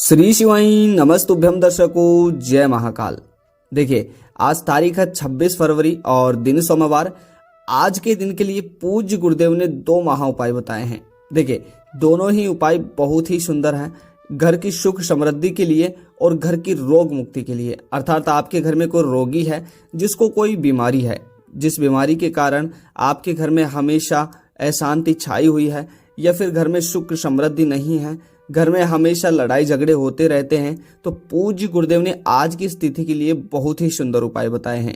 श्री शिवाई नमस्तुभ्यम दर्शकों, जय महाकाल। देखिए, आज तारीख है 26 फरवरी और दिन सोमवार। आज के दिन के लिए पूज्य गुरुदेव ने 2 महा उपाय बताए हैं। देखिए, दोनों ही उपाय बहुत ही सुंदर हैं, घर की सुख समृद्धि के लिए और घर की रोग मुक्ति के लिए। अर्थात आपके घर में कोई रोगी है जिसको कोई बीमारी है, जिस बीमारी के कारण आपके घर में हमेशा अशांति छाई हुई है, या फिर घर में सुख समृद्धि नहीं है, घर में हमेशा लड़ाई झगड़े होते रहते हैं, तो पूज्य गुरुदेव ने आज की स्थिति के लिए बहुत ही सुंदर उपाय बताए हैं।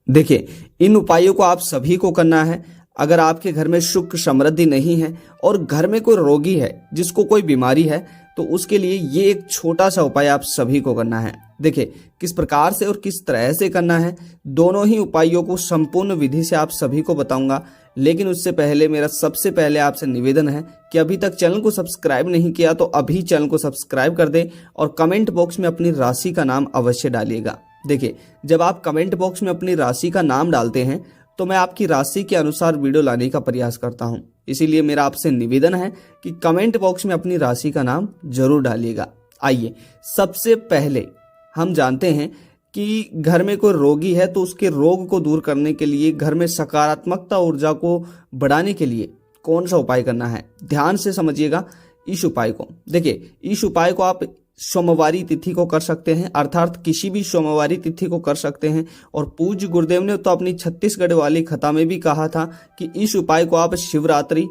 देखिए, इन उपायों को आप सभी को करना है। अगर आपके घर में सुख समृद्धि नहीं है और घर में कोई रोगी है जिसको कोई बीमारी है, तो उसके लिए ये एक छोटा सा उपाय आप सभी को करना है। देखिए, किस प्रकार से और किस तरह से करना है, दोनों ही उपायों को संपूर्ण विधि से आप सभी को बताऊंगा। लेकिन उससे पहले मेरा सबसे पहले आपसे निवेदन है कि अभी तक चैनल को सब्सक्राइब नहीं किया तो अभी चैनल को सब्सक्राइब कर दें और कमेंट बॉक्स में अपनी राशि का नाम अवश्य डालिएगा। देखिए, जब आप कमेंट बॉक्स में अपनी राशि का नाम डालते हैं तो मैं आपकी राशि के अनुसार वीडियो लाने का प्रयास करता हूं। इसीलिए मेरा आपसे निवेदन है कि कमेंट बॉक्स में अपनी राशि का नाम जरूर डालिएगा। आइए, सबसे पहले हम जानते हैं कि घर में कोई रोगी है तो उसके रोग को दूर करने के लिए, घर में सकारात्मकता ऊर्जा को बढ़ाने के लिए कौन सा उपाय करना है। ध्यान से समझिएगा इस उपाय को। देखिए, इस उपाय को आप सोमवारी तिथि को कर सकते हैं, अर्थात किसी भी सोमवारी तिथि को कर सकते हैं। और पूज्य गुरुदेव ने तो अपनी छत्तीसगढ़ वाली कथा में भी कहा था कि इस उपाय को आप शिवरात्रि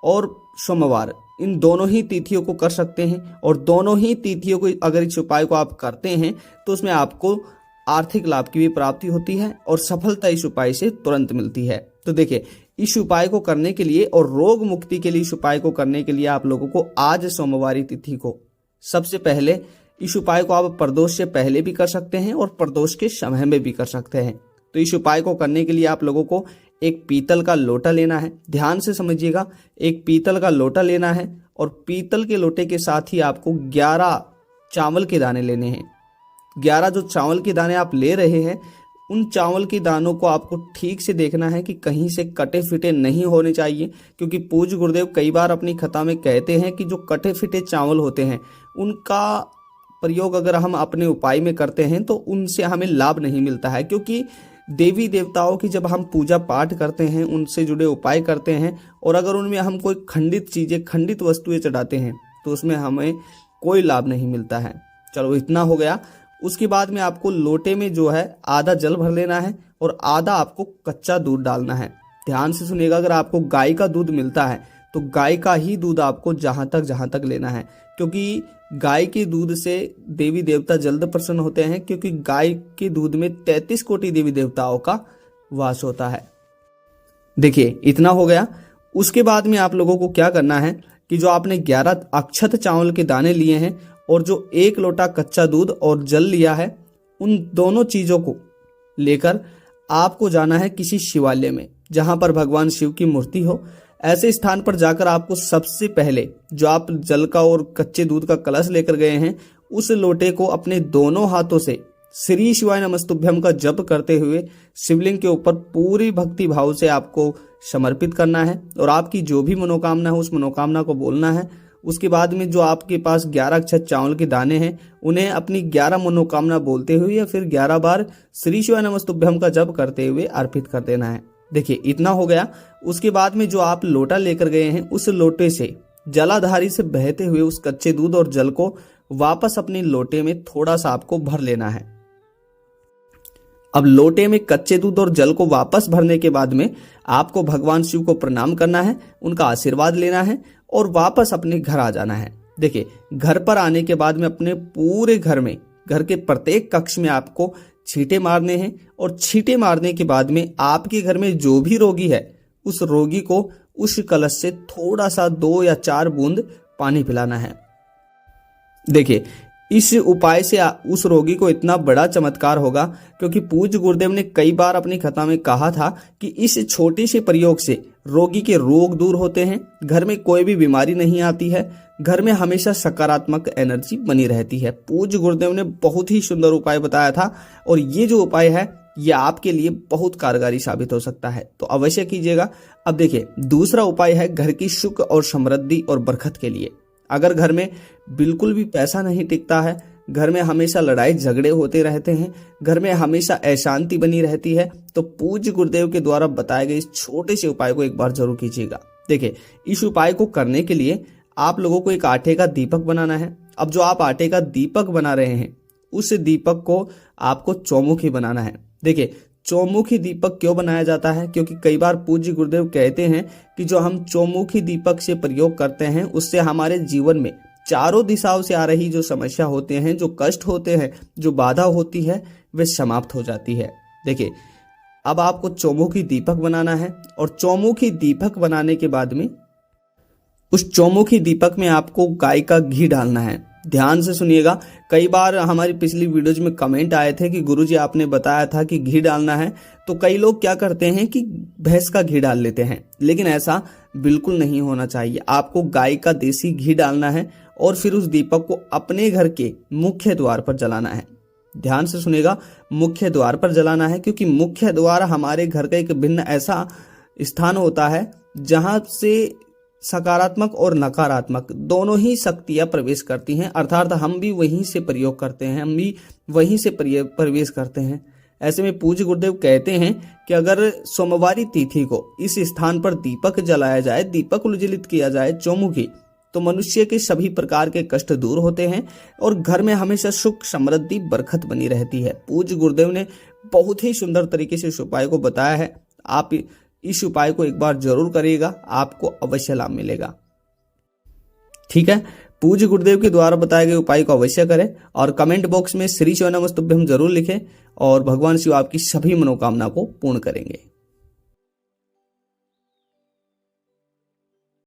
और सोमवार, इन दोनों ही तिथियों को कर सकते हैं। और दोनों ही तिथियों को अगर इस उपाय को आप करते हैं तो उसमें आपको आर्थिक लाभ की भी प्राप्ति होती है और सफलता इस उपाय से तुरंत मिलती है। तो देखिए, इस उपाय को करने के लिए और रोग मुक्ति के लिए इस उपाय को करने के लिए आप लोगों को आज सोमवारी तिथि को सबसे पहले इस उपाय को आप प्रदोष से पहले भी कर सकते हैं और प्रदोष के समय में भी कर सकते हैं। तो इस उपाय को करने के लिए आप लोगों को एक पीतल का लोटा लेना है। ध्यान से समझिएगा, एक पीतल का लोटा लेना है और पीतल के लोटे के साथ ही आपको 11 चावल के दाने लेने हैं। 11 जो चावल के दाने आप ले रहे हैं, उन चावल के दानों को आपको ठीक से देखना है कि कहीं से कटे फिटे नहीं होने चाहिए। क्योंकि पूज्य गुरुदेव कई बार अपनी कथा में कहते हैं कि जो कटे फिटे चावल होते हैं उनका प्रयोग अगर हम अपने उपाय में करते हैं तो उनसे हमें लाभ नहीं मिलता है। क्योंकि देवी देवताओं की जब हम पूजा पाठ करते हैं, उनसे जुड़े उपाय करते हैं, और अगर उनमें हम कोई खंडित चीजें, खंडित वस्तुएं चढ़ाते हैं तो उसमें हमें कोई लाभ नहीं मिलता है। चलो, इतना हो गया। उसके बाद में आपको लोटे में जो है आधा जल भर लेना है और आधा आपको कच्चा दूध डालना है। ध्यान से सुनिएगा, अगर आपको गाय का दूध मिलता है तो गाय का ही दूध आपको जहां तक लेना है। क्योंकि गाय के दूध से देवी देवता जल्द प्रसन्न होते हैं, क्योंकि गाय के दूध में 33 कोटि देवी देवताओं का वास होता है। देखिए, इतना हो गया। उसके बाद में आप लोगों को क्या करना है कि जो आपने 11 अक्षत चावल के दाने लिए हैं और जो 1 लोटा कच्चा दूध और जल लिया है, उन दोनों चीजों को लेकर आपको जाना है किसी शिवालय में जहां पर भगवान शिव की मूर्ति हो। ऐसे स्थान पर जाकर आपको सबसे पहले जो आप जल का और कच्चे दूध का कलश लेकर गए हैं, उस लोटे को अपने दोनों हाथों से श्री शिवाय नमस्तुभ्यम का जप करते हुए शिवलिंग के ऊपर पूरी भक्ति भाव से आपको समर्पित करना है। और आपकी जो भी मनोकामना है उस मनोकामना को बोलना है। उसके बाद में जो आपके पास 11 अक्षत चावल के दाने हैं, उन्हें अपनी 11 मनोकामना बोलते हुए या फिर 11 बार श्री शिवाय नमस्तुभ्यम का जप करते हुए अर्पित कर देना है। देखिए, इतना हो गया। उसके बाद में जो आप लोटा लेकर गए हैं, उस लोटे से जलाधारी से बहते हुए उस कच्चे दूध और जल को वापस अपने लोटे में थोड़ा सा आपको भर लेना है। अब लोटे में कच्चे दूध और जल को वापस भरने के बाद में आपको भगवान शिव को प्रणाम करना है, उनका आशीर्वाद लेना है और वापस अपने घर आ जाना है। देखिए, घर पर आने के बाद में अपने पूरे घर में, घर के प्रत्येक कक्ष में आपको छींटे मारने हैं। और छींटे मारने के बाद में आपके घर में जो भी रोगी है, उस रोगी को उस कलश से थोड़ा सा 2 या 4 बूंद पानी पिलाना है। देखिए, इस उपाय से उस रोगी को इतना बड़ा चमत्कार होगा, क्योंकि पूज्य गुरुदेव ने कई बार अपनी कथा में कहा था कि इस छोटे से प्रयोग से रोगी के रोग दूर होते हैं, घर में कोई भी बीमारी नहीं आती है, घर में हमेशा सकारात्मक एनर्जी बनी रहती है। पूज्य गुरुदेव ने बहुत ही सुंदर उपाय बताया था और ये जो उपाय है ये आपके लिए बहुत कारगर साबित हो सकता है, तो अवश्य कीजिएगा। अब देखिए, दूसरा उपाय है घर की सुख और समृद्धि और बरकत के लिए। अगर घर में बिल्कुल भी पैसा नहीं टिकता है, घर में हमेशा लड़ाई झगड़े होते रहते हैं, घर में हमेशा अशांति बनी रहती है, तो पूज्य गुरुदेव के द्वारा बताए गए इस छोटे से उपाय को एक बार जरूर कीजिएगा। देखिए, इस उपाय को करने के लिए आप लोगों को एक आटे का दीपक बनाना है। अब जो आप आटे का दीपक बना रहे हैं, उस दीपक को आपको चौमुखी बनाना है। देखिए, चौमुखी दीपक क्यों बनाया जाता है? क्योंकि कई बार पूज्य गुरुदेव कहते हैं कि जो हम चौमुखी दीपक से प्रयोग करते हैं, उससे हमारे जीवन में चारों दिशाओं से आ रही जो समस्या होते हैं, जो कष्ट होते हैं, जो बाधा होती है, वे समाप्त हो जाती है। देखिए, अब आपको चौमुखी दीपक बनाना है और चौमुखी दीपक बनाने के बाद में उस चौमुखी दीपक में आपको गाय का घी डालना है। ध्यान से सुनिएगा। कई बार हमारी पिछली वीडियोज में कमेंट आए थे कि गुरुजी आपने बताया था कि घी डालना है, तो कई लोग क्या करते हैं कि भैंस का घी डाल लेते हैं, लेकिन ऐसा बिल्कुल नहीं होना चाहिए। आपको गाय का देसी घी डालना है और फिर उस दीपक को अपने घर के मुख्य द्वार पर जलाना है। ध्यान से सुनिएगा, मुख्य द्वार पर जलाना है, क्योंकि मुख्य द्वार हमारे घर का एक भिन्न ऐसा स्थान होता है जहां से सकारात्मक और नकारात्मक दोनों ही शक्तियां प्रवेश करती हैं, अर्थात हम भी वहीं से प्रयोग करते हैं, हम भी वहीं से प्रवेश करते हैं। ऐसे में पूज्य गुरुदेव कहते हैं कि अगर सोमवारी तिथि को इस स्थान पर दीपक जलाया जाए, दीपक उज्ज्वलित किया जाए चौमुखी, तो मनुष्य के सभी प्रकार के कष्ट दूर होते हैं और घर में हमेशा सुख समृद्धि बरकत बनी रहती है। पूज्य गुरुदेव ने बहुत ही सुंदर तरीके से इस उपाय को बताया है। आप इस उपाय को एक बार जरूर करिएगा, आपको अवश्य लाभ मिलेगा। ठीक है, पूज्य गुरुदेव के द्वारा बताए गए उपाय को अवश्य करें और कमेंट बॉक्स में श्री शिव नमस्तुभ्यम जरूर लिखें और भगवान शिव आपकी सभी मनोकामना को पूर्ण करेंगे।